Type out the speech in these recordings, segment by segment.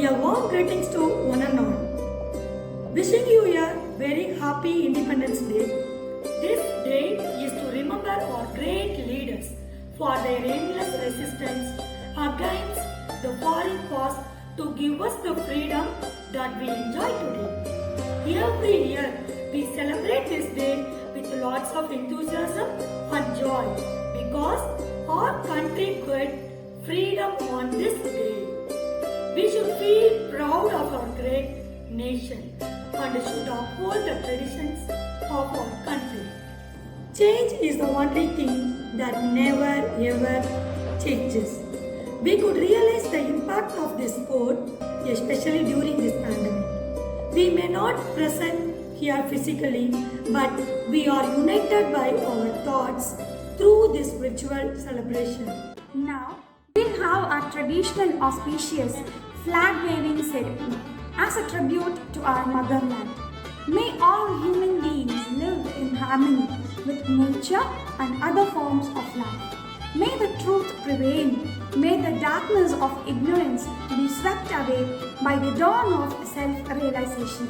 A warm greetings to one and all. Wishing you a very happy Independence Day. This day is to remember our great leaders for their endless resistance against the foreign powers to give us the freedom that we enjoy today. Every year we celebrate this day with lots of enthusiasm and joy because our country got freedom on this day. We should feel proud of our great nation and should uphold the traditions of our country. Change is the only thing that never ever changes. We could realize the impact of this sport, especially during this pandemic. We may not present here physically, but we are united by our thoughts through this virtual celebration. Now, we have our traditional auspicious flag-waving ceremony as a tribute to our motherland. May all human beings live in harmony with nature and other forms of life. May the truth prevail. May the darkness of ignorance be swept away by the dawn of self-realization.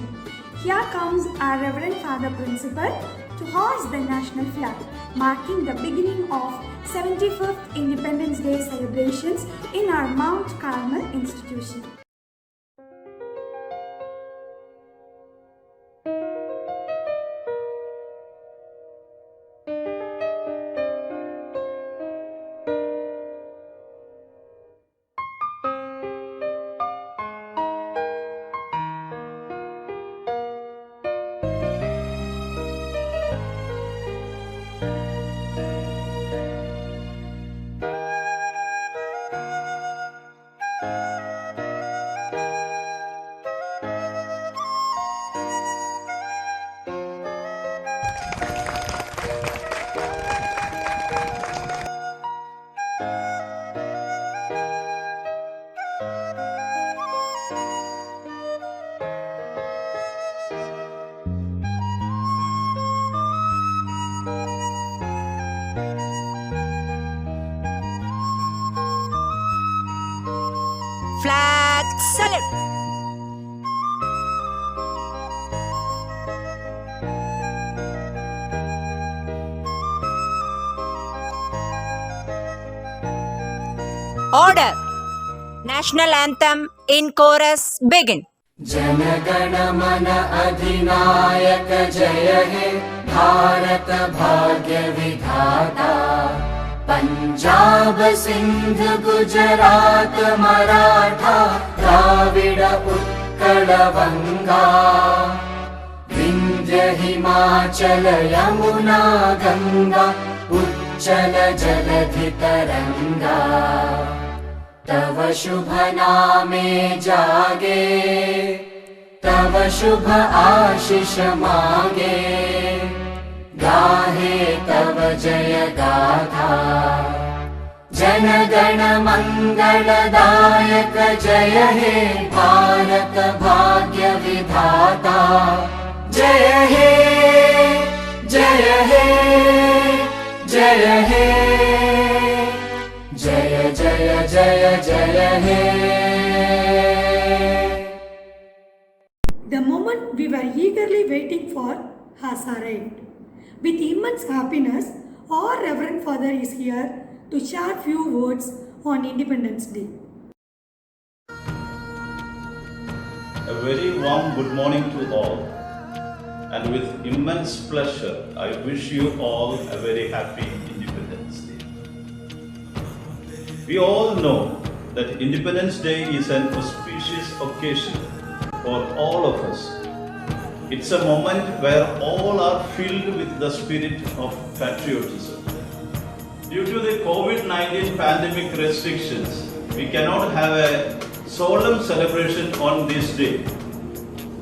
Here comes our Reverend Father Principal to hoist the national flag, marking the beginning of 75th Independence Day celebrations in our Mount Carmel institution. Flag salute. Order. National anthem in chorus begin. जनगण मन अधिनायक जय हे भारत भाग्य विधाता पंजाब सिंध गुजरात मराठा द्राविड उत्कल बंगा विंध्य हिमाचल यमुना गंगा उच्चल जलधि तरंगा तव शुभ नामे जागे तव शुभ आशीष मांगे गाहे तव जय गाथा जन गण मंगलदायक जय हे भारत भाग्य विधाता जय हे जय हे जय हे जय जय जय जय हे. The moment we were eagerly waiting for has arrived. With immense happiness, our Reverend Father is here to share few words on Independence Day. A very warm good morning to all, and with immense pleasure, I wish you all a very happy Independence Day. We all know that Independence Day is an auspicious occasion for all of us. It's a moment where all are filled with the spirit of patriotism. Due to the COVID-19 pandemic restrictions, we cannot have a solemn celebration on this day.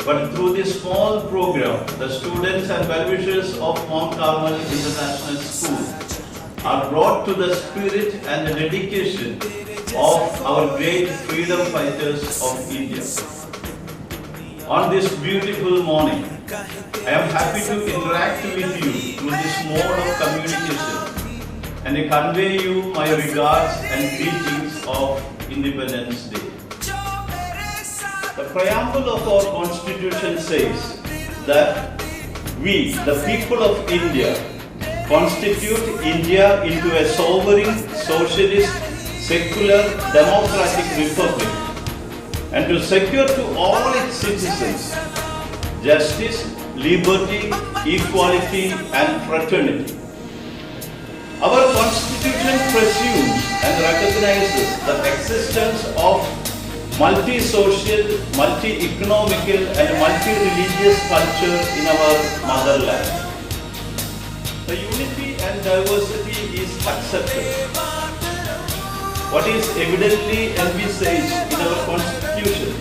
But through this small program, the students and well-wishers of Mount Carmel International School are brought to the spirit and the dedication of our great freedom fighters of India. On this beautiful morning, I am happy to interact with you through this mode of communication and I convey you my regards and greetings of Independence Day. preamble of our constitution says that we, the people of India, constitute India into a sovereign, socialist, secular, democratic republic, and to secure to all its citizens justice, liberty, equality, and fraternity. Our constitution presumes and recognizes the existence of multi-social, multi-economical, and multi-religious culture in our motherland. The unity and diversity is accepted. What is evidently envisaged in our constitution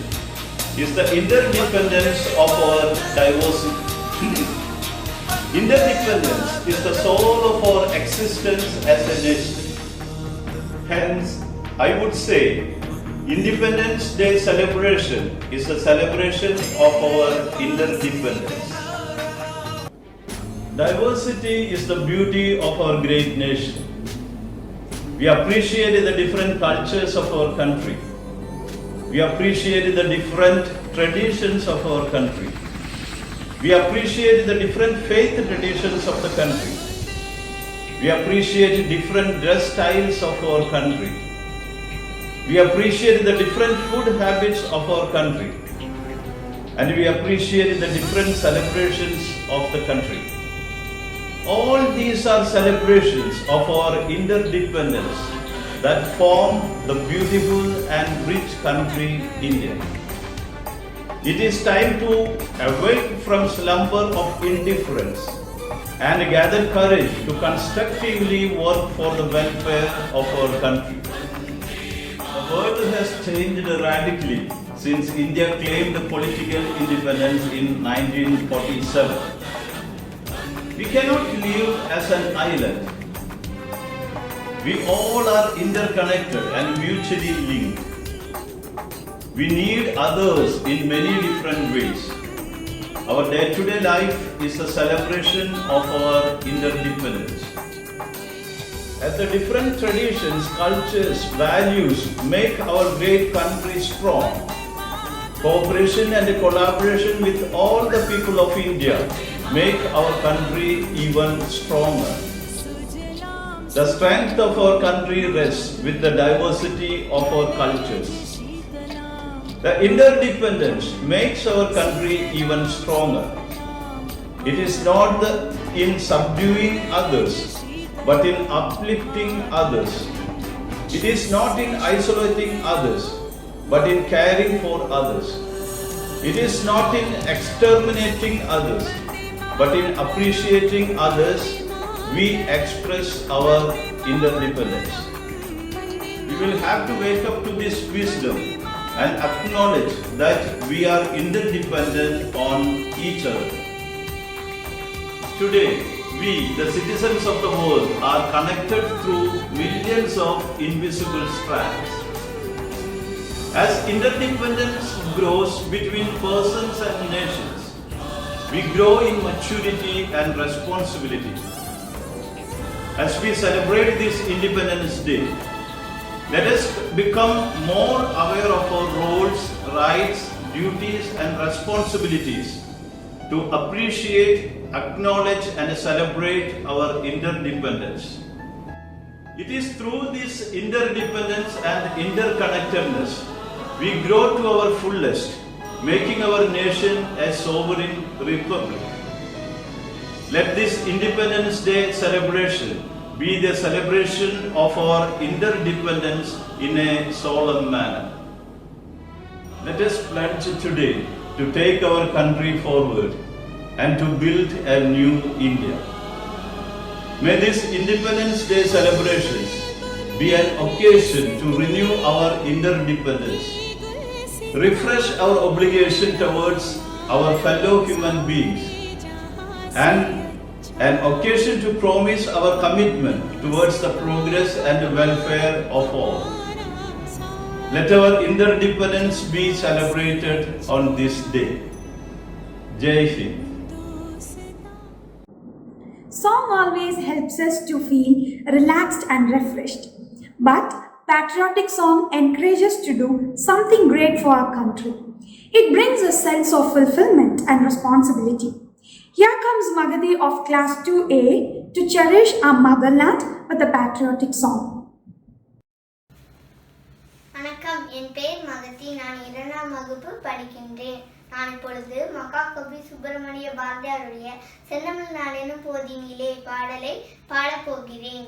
is the interdependence of our diversity. Interdependence is the soul of our existence as a nation. Hence, I would say, Independence Day celebration is a celebration of our interdependence. Diversity is the beauty of our great nation. We appreciate the different cultures of our country. We appreciate the different traditions of our country. We appreciate the different faith traditions of the country. We appreciate different dress styles of our country. We appreciate the different food habits of our country. And we appreciate the different celebrations of the country. All these are celebrations of our interdependence that form the beautiful and rich country India. It is time to awake from slumber of indifference and gather courage to constructively work for the welfare of our country. The world has changed radically since India claimed political independence in 1947. We cannot live as an island. We all are interconnected and mutually linked. We need others in many different ways. Our day-to-day life is a celebration of our interdependence. As the different traditions, cultures, values make our great country strong, cooperation and collaboration with all the people of India make our country even stronger. The strength of our country rests with the diversity of our cultures. The interdependence makes our country even stronger. It is not in subduing others, but in uplifting others. It is not in isolating others, but in caring for others. It is not in exterminating others, but in appreciating others, we express our interdependence. We will have to wake up to this wisdom and acknowledge that we are interdependent on each other. Today, we, the citizens of the world, are connected through millions of invisible strands. As interdependence grows between persons and nations, we grow in maturity and responsibility. As we celebrate this Independence Day, let us become more aware of our roles, rights, duties, and responsibilities to appreciate, acknowledge, and celebrate our interdependence. It is through this interdependence and interconnectedness we grow to our fullest, making our nation a sovereign republic. Let this Independence Day celebration be the celebration of our interdependence in a solemn manner. Let us pledge today to take our country forward and to build a new India. May this Independence Day celebrations be an occasion to renew our interdependence, refresh our obligation towards our fellow human beings, and an occasion to promise our commitment towards the progress and welfare of all. Let our interdependence be celebrated on this day. Jai Hind. Song always helps us to feel relaxed and refreshed. But patriotic song encourages us to do something great for our country. It brings a sense of fulfillment and responsibility. Here comes Magadi of Class 2A to cherish our motherland with a patriotic song. வணக்கம், என் பெயர் மகதி. நான் 2ஆம் வகுப்பு படிக்கின்றேன். நான் இப்பொழுது மகாகவி சுப்பிரமணிய பாரதியாருடைய செந்தமிழ் நாடெனும் போதினிலே பாடலை பாடப்போகிறேன்.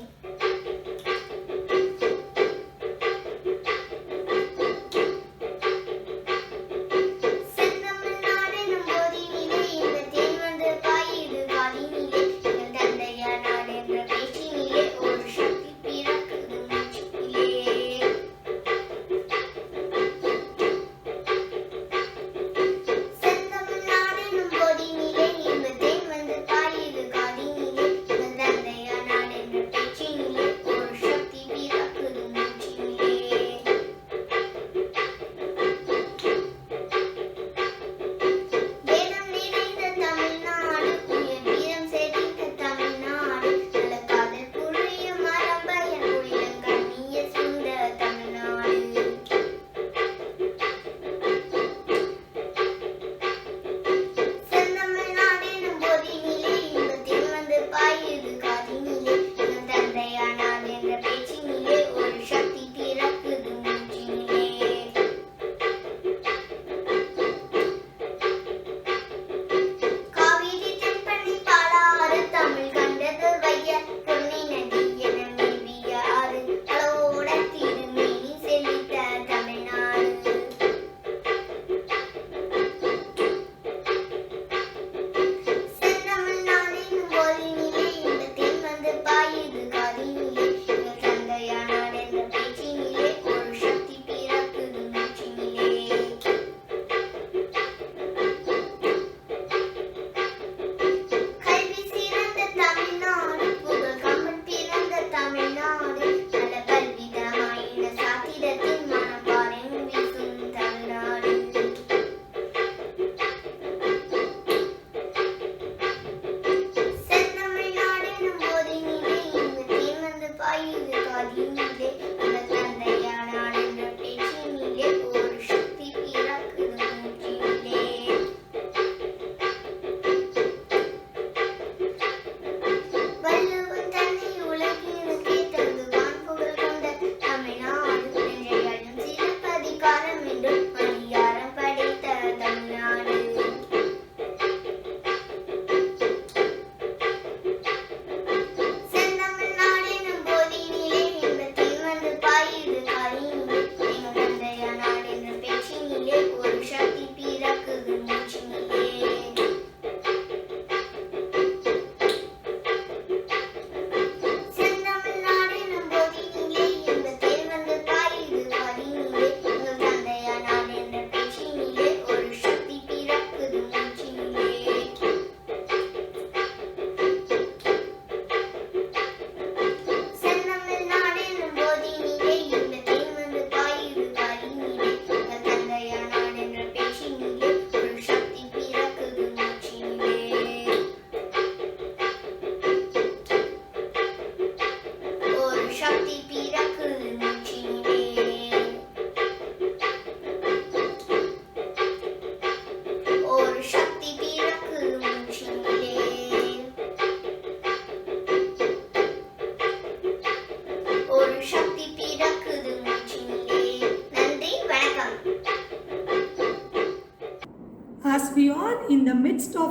As we are in the midst of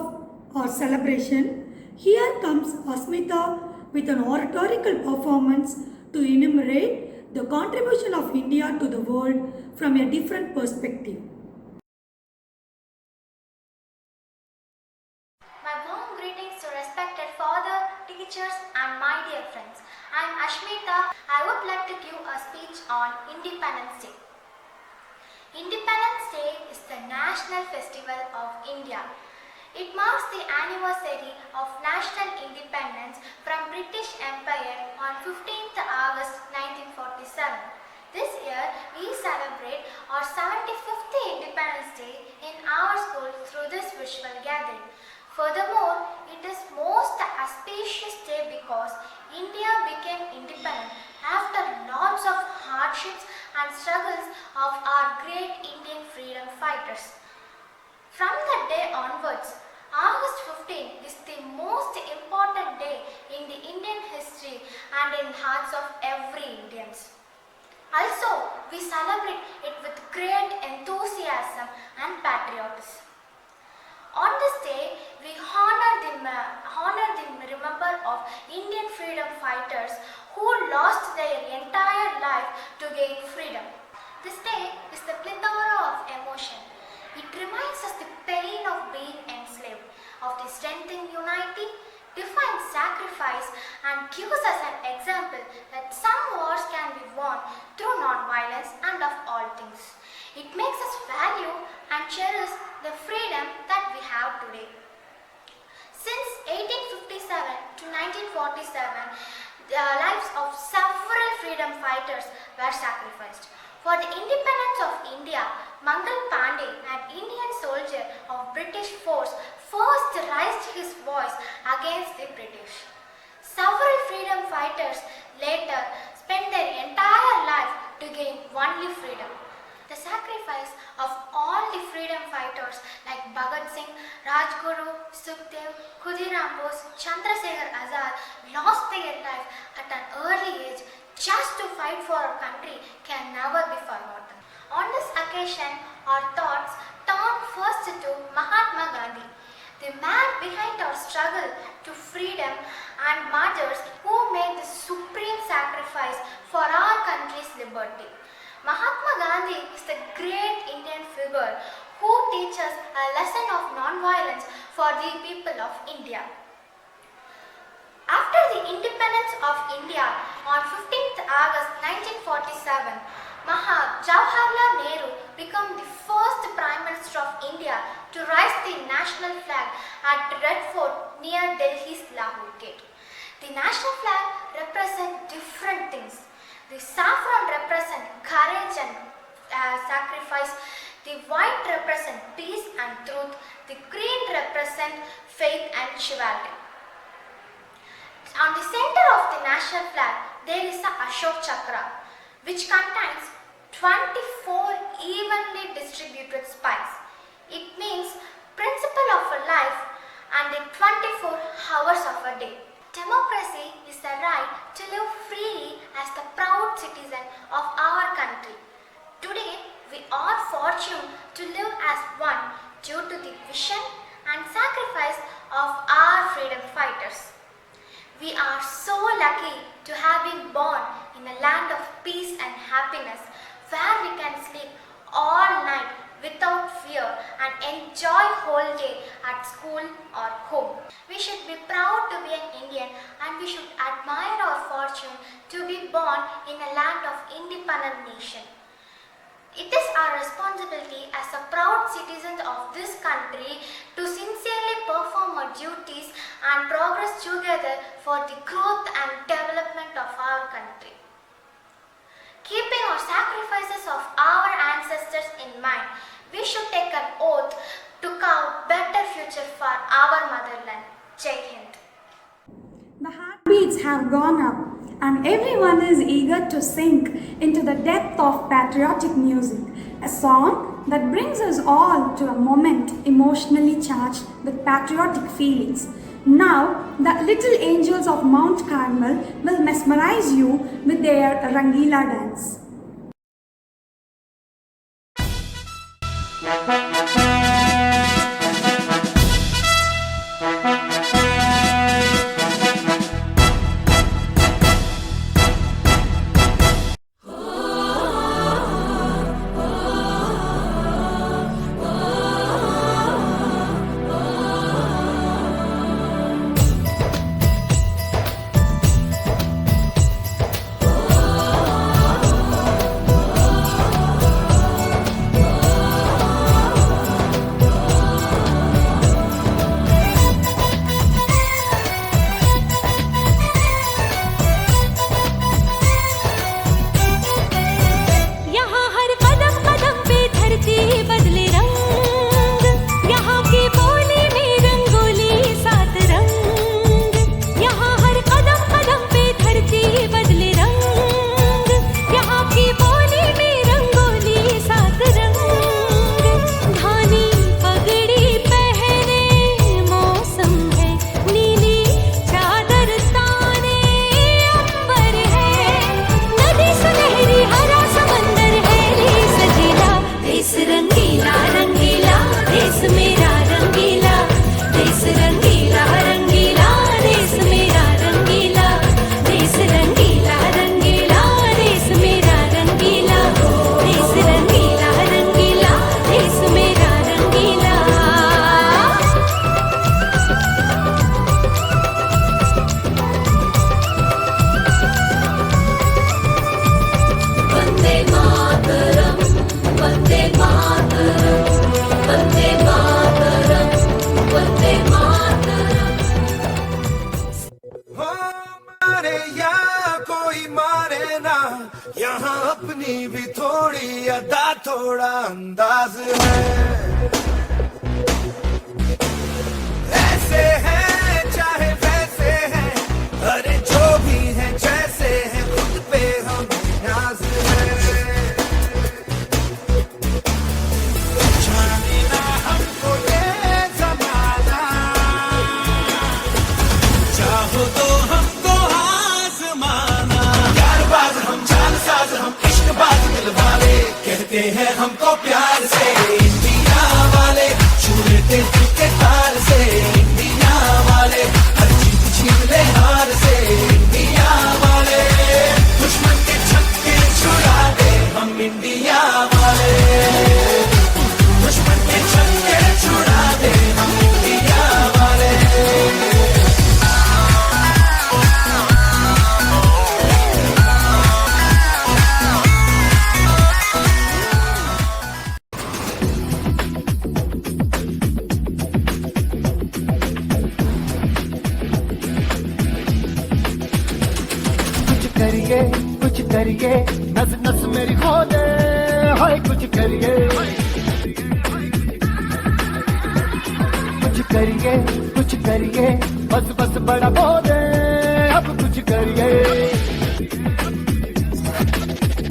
our celebration, here comes Asmita with an oratorical performance to enumerate the contribution of India to the world from a different perspective. My warm greetings to respected father, teachers and my dear friends. I am Ashmita. I would like to give a speech on Independence Day. Independence Day is the national festival of India. It marks the anniversary of national independence from British Empire on 15th August 1947. This year we celebrate our 75th Independence Day in our school through this visual gathering. Furthermore, it is most auspicious day because India became independent after lots of hardships and struggles of our great Indian freedom fighters. From that day onwards, August 15 is the most important day in the Indian history and in hearts of every Indians. Also, we celebrate it with great enthusiasm and patriotism. On this day, we honor the remember of Indian freedom fighters who lost their entire life to gain freedom. This day is the plethora of emotion. It reminds us the pain of being enslaved, of the strength in unity, divine sacrifice, and gives us an example that some wars can be won through non-violence and of all things. It makes us value and cherish the freedom that we have today. Since 1857 to 1947, the lives of several freedom fighters were sacrificed. For the independence of India, Mangal Pandey, an Indian soldier of British force, first raised his voice against the British. Several freedom fighters later spent their entire life to gain only freedom. The sacrifice of all the freedom fighters like Bhagat Singh, Rajguru, Sukhdev, Khudiram Bose, Chandrasekhar Azad lost their life at an early age just to fight for our country can never be forgotten. On this occasion, our thoughts turn first to Mahatma Gandhi, the man behind our struggle to freedom and martyrs who made the supreme sacrifice for our country's liberty. Mahatma Gandhi is the great Indian figure who teaches a lesson of non-violence for the people of India. After the independence of India on 15th August 1947, Jawaharlal Nehru became the first Prime Minister of India to raise the national flag at Red Fort near Delhi's Lahore Gate. The national flag represents different things. The saffron represents courage and sacrifice. The white represents peace and truth. The green represents faith and chivalry. On the center of the national flag, there is a Ashok Chakra, which contains 24 evenly distributed spikes. It means principle of a life and the 24 hours of a day. Democracy is the right to live freely as the proud citizen of our country. Today, we are fortunate to live as one due to the vision and sacrifice of our freedom fighters. We are so lucky to have been born in a land of peace and happiness where we can sleep all night without fear and enjoy whole day at school or home. We should be proud to be an Indian and we should admire our fortune to be born in a land of independent nation. It is our responsibility as a proud citizens of this country to sincerely perform our duties and progress together for the growth and development of our country. Keeping our sacrifices of our ancestors in mind, we should take an oath to carve better future for our motherland. Jai Hind. The heartbeats have gone up and everyone is eager to sink into the depth of patriotic music, a song that brings us all to a moment emotionally charged with patriotic feelings. Now, the little angels of Mount Carmel will mesmerize you with their Rangila dance. देश मेरा रंगीला, देश रंगीला रंगीला, देश मेरा रंगीला, देश रंगीला रंगीला, देश मेरा रंगीला, देश रंगीला रंगीला, देश मेरा रंगीला। वंदे मातरम, वंदे मातरम, वंदे मातरम, वंदे मातरम। हो मारे या कोई मारे ना, यहाँ अपनी भी थोड़ी अदा थोड़ा अंदाज है। ऐसे हैं चाहे वैसे हैं, अरे जो भी हैं जैसे हैं, खुद पे हम नाज है। जाने ना हमको ये जमाना, चाहो तो हमको आजमाना। यारबाज हम, जानसाज हम, इश्कबाज दिल वाले, कहते हैं हमको प्यार से इंडिया वाले, छू लेते दिल के तार से इंडिया वाले, हर जीत छीन ले हार से इंडिया वाले, दुश्मन के छक्के छुड़ा दे हम इंडिया वाले, दुश्मन के छक्के छुड़ा दे हम इंडिया वाले। कुछ करिए, नस नस मेरी खो दे, हाय कुछ करिए, कुछ करिए, बस बस बड़ा बो दे, अब कुछ करिए।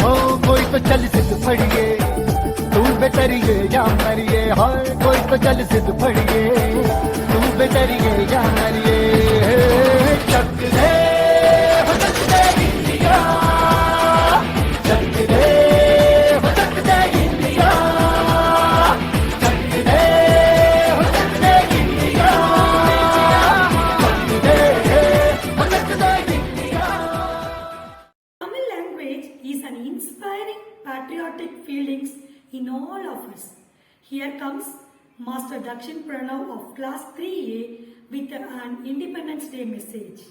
ओ कोई तो चल सिद्ध फड़िए, तू बेतरिए या मरिए, हाय कोई तो चल सिद्ध फड़िए, तू बेतरिए या मरिए। Chak De India, Chak De India, Chak De India, Chak De India. Tamil language is an inspiring patriotic feelings in all of us. Here comes Master Dakshin Pranav of class 3A with an Independence Day message.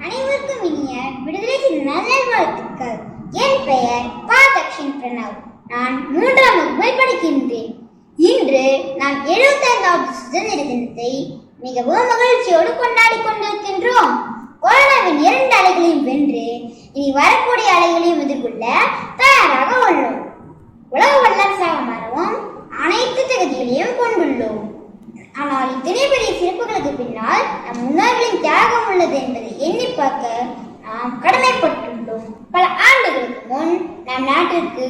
அனைவருக்கும் இனிய விடுதலை தின நல்வாழ்த்துக்கள். என் பெயர் பா. தக்ஷின் பிரணவ். நான் 3ஆம் வகுப்பில் படிக்கின்றேன். இன்று நாம் 75வது சுதந்திர தினத்தை மிகவும் மகிழ்ச்சியோடு கொண்டாடி கொண்டிருக்கின்றோம். கொரோனாவின் 2 அலைகளையும் வென்று இனி வரக்கூடிய அலைகளையும் எதிர்கொள்ள தயாராக உள்ளோம். உலக வல்லரசாக மாறவும் அனைத்து தகுதிகளையும் கொண்டுள்ளோம். ஆனால் இத்தனை பெரிய சிறப்புகளுக்கு பின்னால் நம் முன்னோர்களின் தியாகம் உள்ளது என்பதை எண்ணி பார்க்க நாம் கடமைப்பட்டுள்ளோம். பல ஆண்டுகளுக்கு முன் நம் நாட்டிற்கு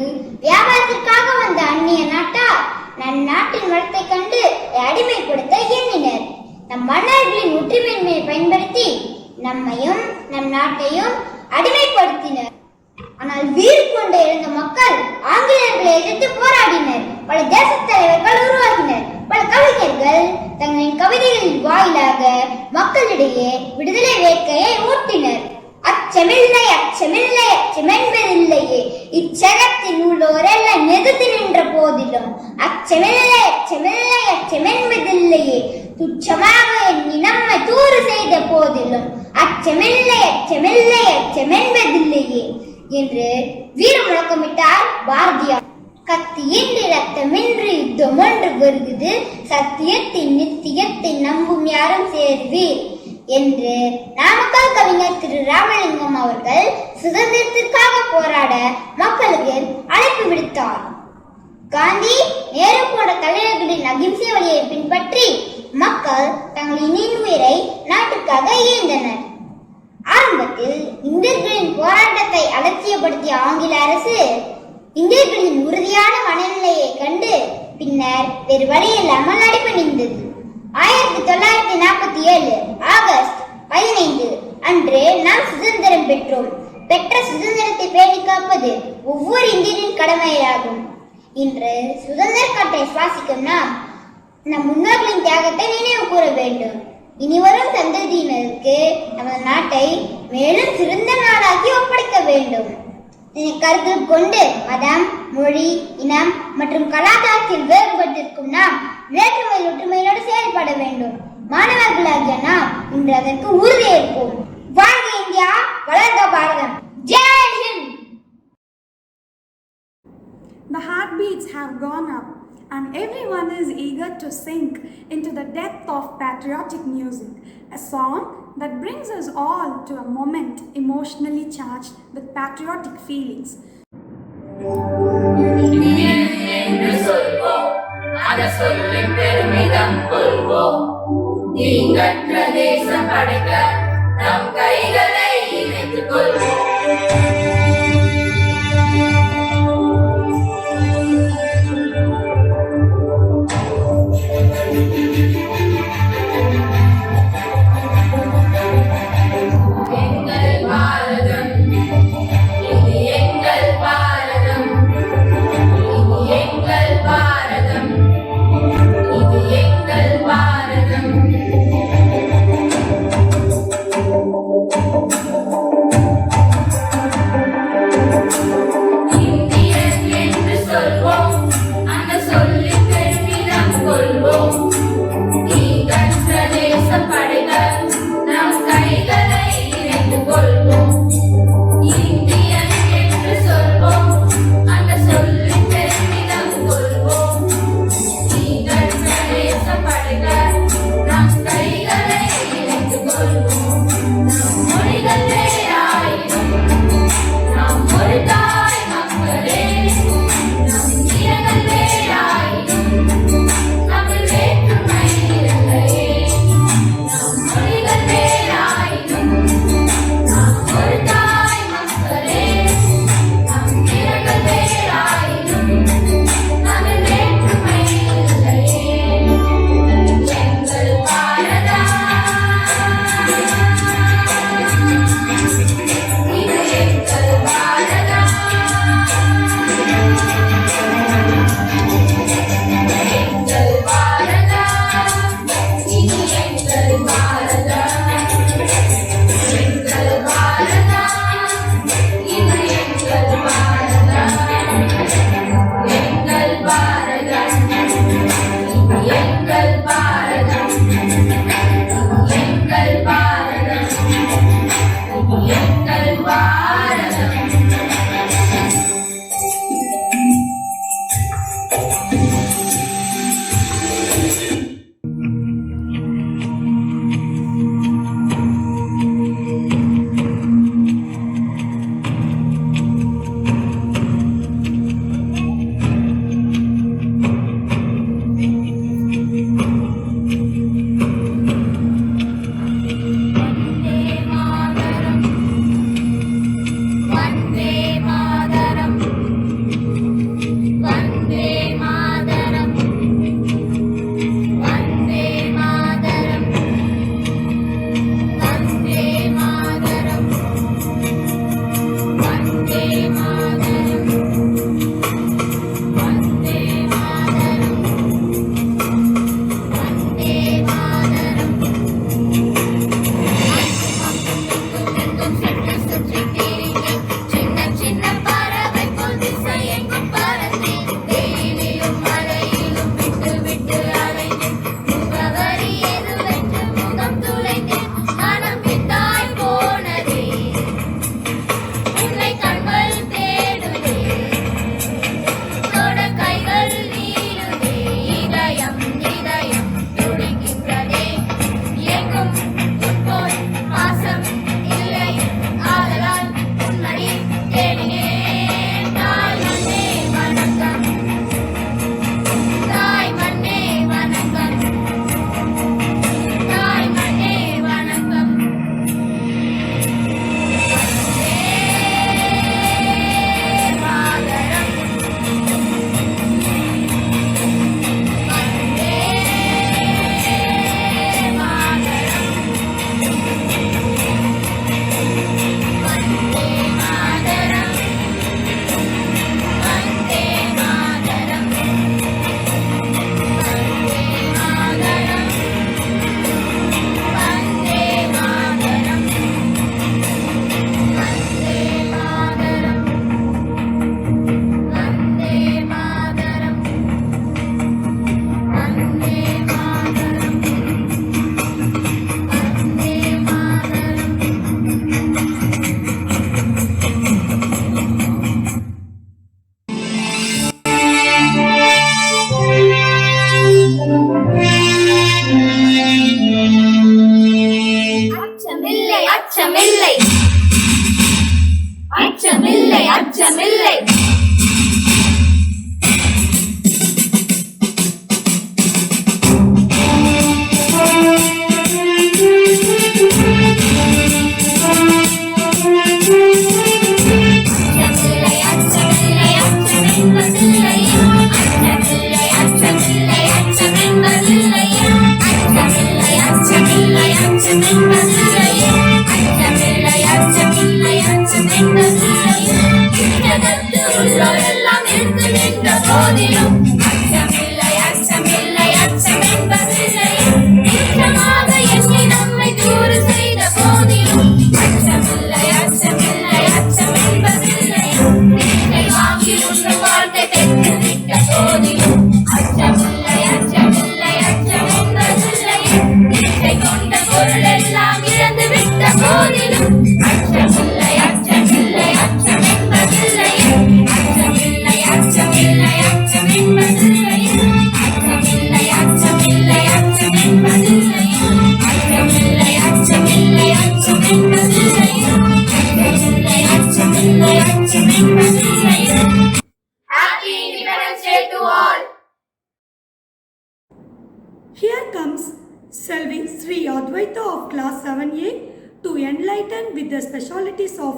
வியாபாரத்திற்காக வந்த அந்நிய நாட்டார் நம் நாட்டின் வளத்தை கண்டு அடிமைப்படுத்த எண்ணினர். நம் மன்னர்களின் ஒற்றுமையின்மையை பயன்படுத்தி நம்மையும் நம் நாட்டையும் அடிமைப்படுத்தினர். ஆனால் வீறு கொண்டு எழுந்த மக்கள் ஆங்கிலேயர்களை எதிர்த்து போராடினர். பல தேச தலைவர்கள் உருவாகினர். பல கவிஞர்கள் தங்களின் கவிதைகளின் வாயிலாக மக்களிடையே விடுதலை வேட்கையை ஊட்டினர். அச்சமில்லை அச்சமில்லை அச்சமென்பதில்லையே, இச்சகத்தில் உள்ளோரெல்லாம் எதிர்த்து நின்ற போதிலும் அச்சமில்லை அச்சமில்லை அச்சமென்பதில்லையே, துச்சமாக எண்ணி நம்மை தூறு செய்த போதிலும் அச்சமில்லை அச்சமில்லை அச்சமென்பதில்லையே என்று வீர முழக்கமிட்டார் பாரதியார். கத்தியின்றி ரத்தமின்றி யுத்தம் ஒன்று வருகுது, சத்தியத்தின் நித்தியத்தை நம்பும் யாரும் சேர்வீர் என்று நாமக்கல் கவிஞர் திரு ராமலிங்கம் அவர்கள் சுதந்திரத்திற்காக போராட மக்களுக்கு அழைப்பு விடுத்தார். காந்தி, நேரு போன்ற தலைவர்களின் அகிம்சை வழியை பின்பற்றி மக்கள் தங்களின் இன்னுயிரை நாட்டுக்காக ஈந்தனர். ஆரம்பத்தில் இந்தியர்களின் போராட்டத்தை அலட்சியப்படுத்திய ஆங்கில அரசு இந்தியர்களின் உறுதியான மனநிலையை கண்டு பின்னர் வேறு வழியில்லாமல் அடிபணிந்தது. 1947 ஆகஸ்ட் 15 அன்று நாம் சுதந்திரம் பெற்றோம். பெற்ற சுதந்திரத்தை பேணி காப்பது ஒவ்வொரு இந்தியனின் கடமையாகும். இன்று சுதந்திர காற்றை சுவாசிக்கும் நாம் நம் முன்னோர்களின் தியாகத்தை நினைவு கூற வேண்டும். இனிவரும் சந்ததியினருக்கு நமது நாட்டை மேலும் சிறந்த நாடாக்கி ஒப்படைக்க வேண்டும். இதனை கருத்தில் கொண்டு மதம், மொழி, இனம் மற்றும் கலாச்சாரத்தில் வேறுபட்டிருக்கும் நாம் வேற்றுமையில் ஒற்றுமையோடு செயல்பட வேண்டும். மாணவர்களாகிய நாம் இன்று அதற்கு உறுதியேற்போம். வாழ்க இந்தியா, வளர்க பாரதம். Jai Hind. The heartbeats have gone up and everyone is eager to sink into the depth of patriotic music, a song that brings us all to a moment emotionally charged with patriotic feelings. என்று சொல்வோம், அத சொல்லி பெருமிதம் கொள்வோம். தீங்கற்ற தேசம் படைக்க நம் கைகளை இணைத்துக் கொள்வோம். போதிலும் அச்சமில்லை அச்சமில்லை அச்சம் என்பதில்லையே நிச்சயமாக எண்ணி நம்மை தூறு செய்த போதிலும் அச்சமில்லை அச்சமில்லை அச்சம் என்பதில்லையே வீட்டை வாங்கி உண்டு வாழ்க்கை பெற்று விட்ட போதிலும் அச்சமில்லை அச்சமில்லை அச்சம் என்பதில்லையே வீட்டை கொண்ட பொருள் எல்லாம் இழந்து விட்ட போதிலும் அச்சமில்லை அச்சமில்லை அச்சம் என்பதில்லையே அச்சமில்லை அச்சமில்லை அச்சம் என்பதில்லையே அச்சமில்லை அச்சமில்லை அச்சம் என்பதில்லையே அச்சமில்லை அச்சமில்லை அச்சம் என்பதில்லையே அச்சமில்லை அச்சமில்லை அச்சம் என்பதில்லையே. Happy Independence Day to all. Here comes Selvi Sri Advaita of class 7A to enlighten with the specialities of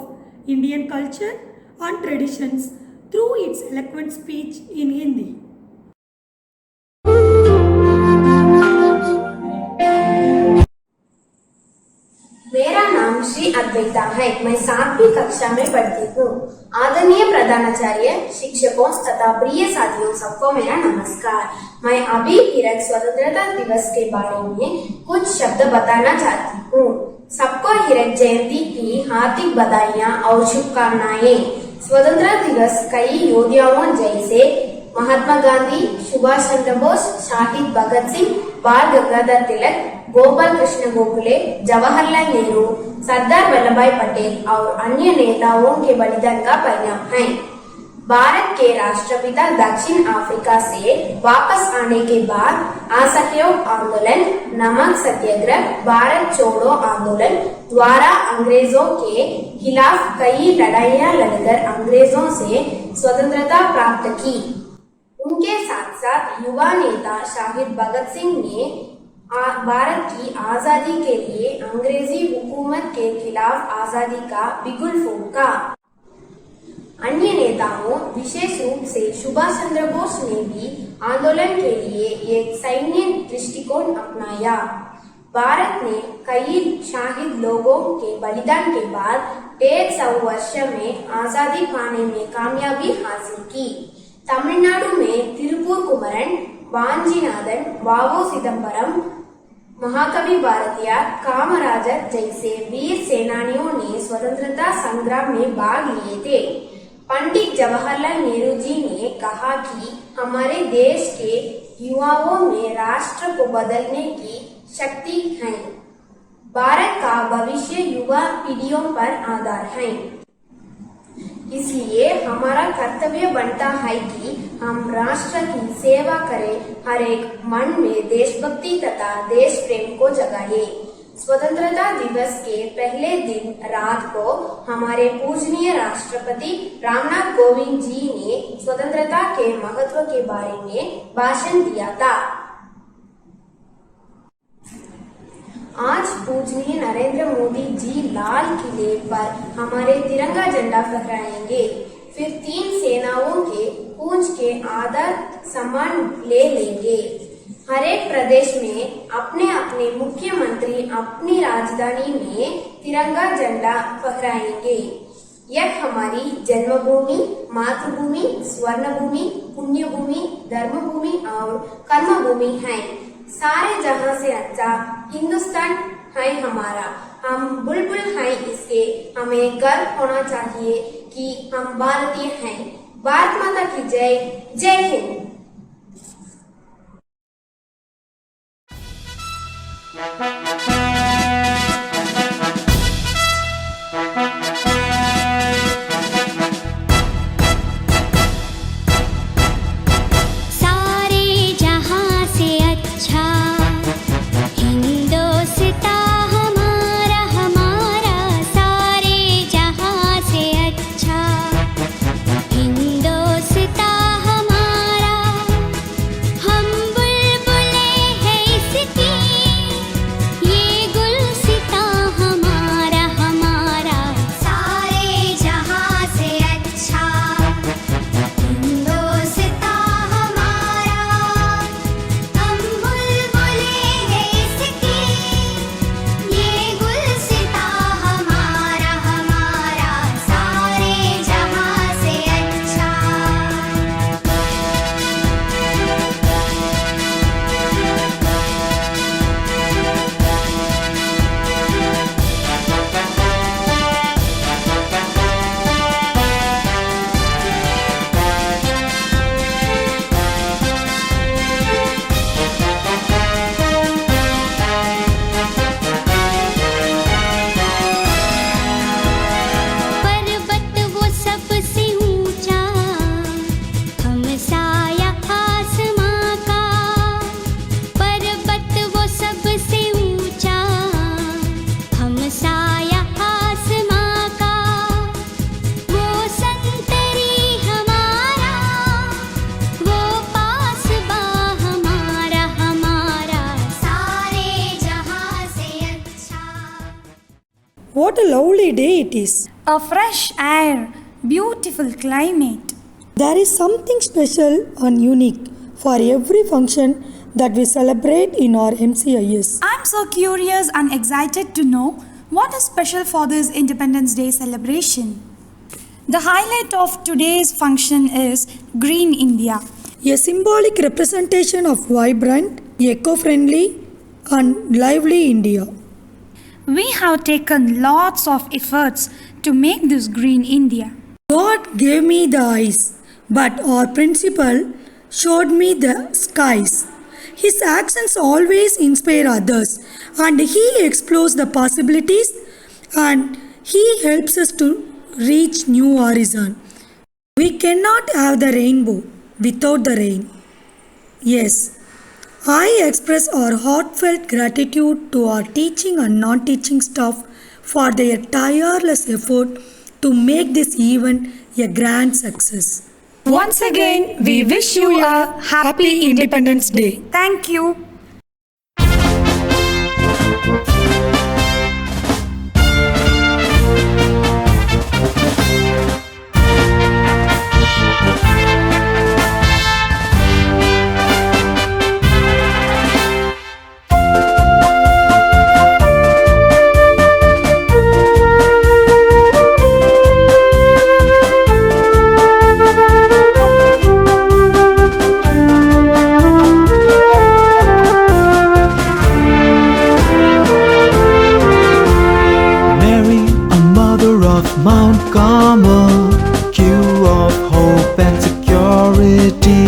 Indian culture and traditions through its eloquent speech in Hindi. मेरा नाम श्री अद्वैता है। मैं 7वीं कक्षा में पढ़ती हूँ। आदरणीय प्रधानाचार्य, शिक्षकों तथा प्रिय साथियों, सबको मेरा नमस्कार। मैं अभी हिरक स्वतंत्रता दिवस के बारे में कुछ शब्द बताना चाहती हूँ। सबको हिरक जयंती की हार्दिक बधाइयाँ और शुभकामनाएं। स्वतंत्रता दिवस कई योद्धाओं जैसे महात्मा गांधी, सुभाष चंद्र बोस, शहीद भगत सिंह, बाल गंगाधर तिलक, गोपाल कृष्ण गोखले, जवाहरलाल नेहरू, सरदार वल्लभ भाई पटेल और अन्य नेताओं के बलिदान का परिणाम है। भारत के राष्ट्रपिता दक्षिण अफ्रीका से वापस आने के बाद असहयोग आंदोलन, नमक सत्याग्रह, भारत छोड़ो आंदोलन द्वारा अंग्रेजों के खिलाफ कई लड़ाइयां लड़कर अंग्रेजों से स्वतंत्रता प्राप्त की। उनके साथ साथ युवा नेता शहीद भगत सिंह ने भारत की आजादी के लिए अंग्रेजी हुकूमत के खिलाफ आजादी का बिगुल फूंका। अन्य नेताओं, विशेष रूप से सुभाष चंद्र बोस ने भी आंदोलन के लिए एक सैन्य दृष्टिकोण अपनाया। भारत ने कई शहीद लोगों के बलिदान के बाद 150 वर्ष में आजादी पाने में कामयाबी हासिल की। तमिलनाडु में तिरुपुर कुमरन, वांजीनाथन, वावो चिदम्बरम, महाकवि भारतियार, कामराजर जैसे वीर सेनानियों ने स्वतंत्रता संग्राम में भाग लिए थे। पंडित जवाहरलाल नेहरू जी ने कहा कि हमारे देश के युवाओं में राष्ट्र को बदलने की शक्ति है। भारत का भविष्य युवा पीढ़ियों पर आधार है। इसलिए हमारा कर्तव्य बनता है कि हम राष्ट्र की सेवा करें, हर एक मन में देशभक्ति तथा देश प्रेम को जगाए। स्वतंत्रता दिवस के पहले दिन रात को हमारे पूजनीय राष्ट्रपति रामनाथ कोविंद जी ने स्वतंत्रता के महत्व के बारे में भाषण दिया था। आज पूजनीय नरेंद्र मोदी जी लाल किले पर हमारे तिरंगा झंडा फहराएंगे। फिर 3 सेनाओं के पूंछ के आदर सम्मान ले लेंगे। हर एक प्रदेश में अपने अपने मुख्यमंत्री अपनी राजधानी में तिरंगा झंडा फहराएंगे। यह हमारी जन्मभूमि, मातृभूमि, स्वर्णभूमि, पुण्यभूमि, धर्मभूमि और कर्मभूमि है। सारे जहां से अच्छा हिंदुस्तान है हमारा। हम बुलबुल हैं इसके, हमें गर्व होना चाहिए कि हम भारतीय हैं। भारत माता की जय। जय हिंद। सारे जहां से अच्छा हिंदुस्तान हमारा हमारा, सारे जहां से अच्छा हिंदुस्तान हमारा। what a lovely day it is. A fresh air, beautiful climate. There is something special and unique for every function that we celebrate in our MCIS. I'm so curious and excited to know what is special for this Independence Day celebration. The highlight of today's function is Green India. A symbolic representation of vibrant, eco-friendly and lively India. We have taken lots of efforts to make this Green India. God gave me the eyes, but our principal showed me the skies. His actions always inspire others, and he explores the possibilities and he helps us to reach new horizon. We cannot have the rainbow without the rain. Yes, I express our heartfelt gratitude to our teaching and non-teaching staff for their tireless effort to make this event a grand success. Once again, we wish you a happy Independence Day. Thank you. Mount Carmel, Q of hope and security.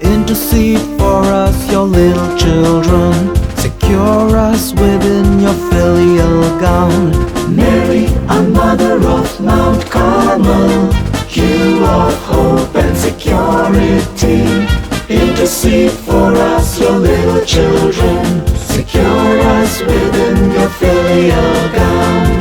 Intercede for us, your little children. Secure us within your filial gown. Mary, a mother of Mount Carmel, Q of hope and security. Intercede for us, your little children. Secure us within your filial gown.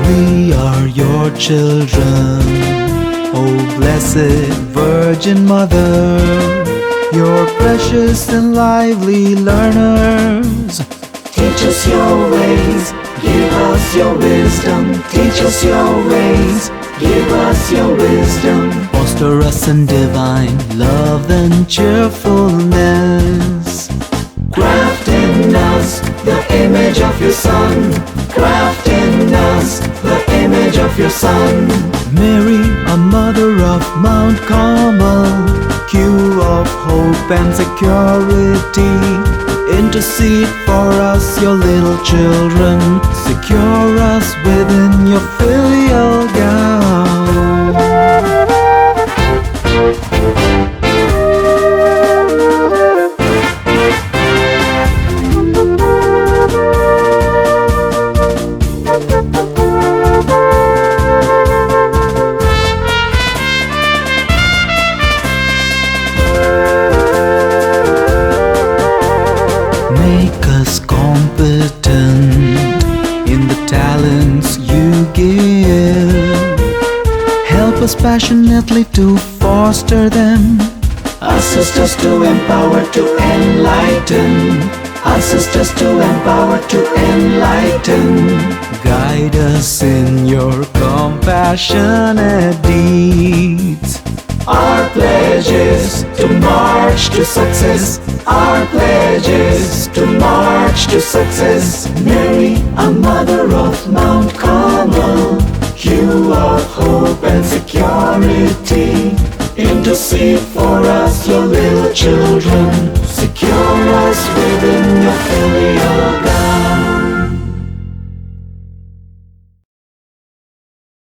We are your children, oh blessed Virgin Mother. You're precious and lively learners. Teach us your ways, give us your wisdom. Teach us your ways, give us your wisdom. Foster us in divine love and cheerfulness. Graft in us the image of your Son. Graft in us the image of your Son. Mary, a mother of Mount Carmel, Q of hope and security. Intercede for us, your little children. Secure us within your filial gown. Make us competent in the talents you give. Help us passionately to foster them. Assist us to empower, to enlighten. Assist us to empower, to enlighten. Guide us in your compassionate deeds. Our pledge is to march to success. Our pledge is to march to success. Mary, a mother of Mount Carmel, Q of hope and security. Intercede for us, your little children. Secure us within your filial gown.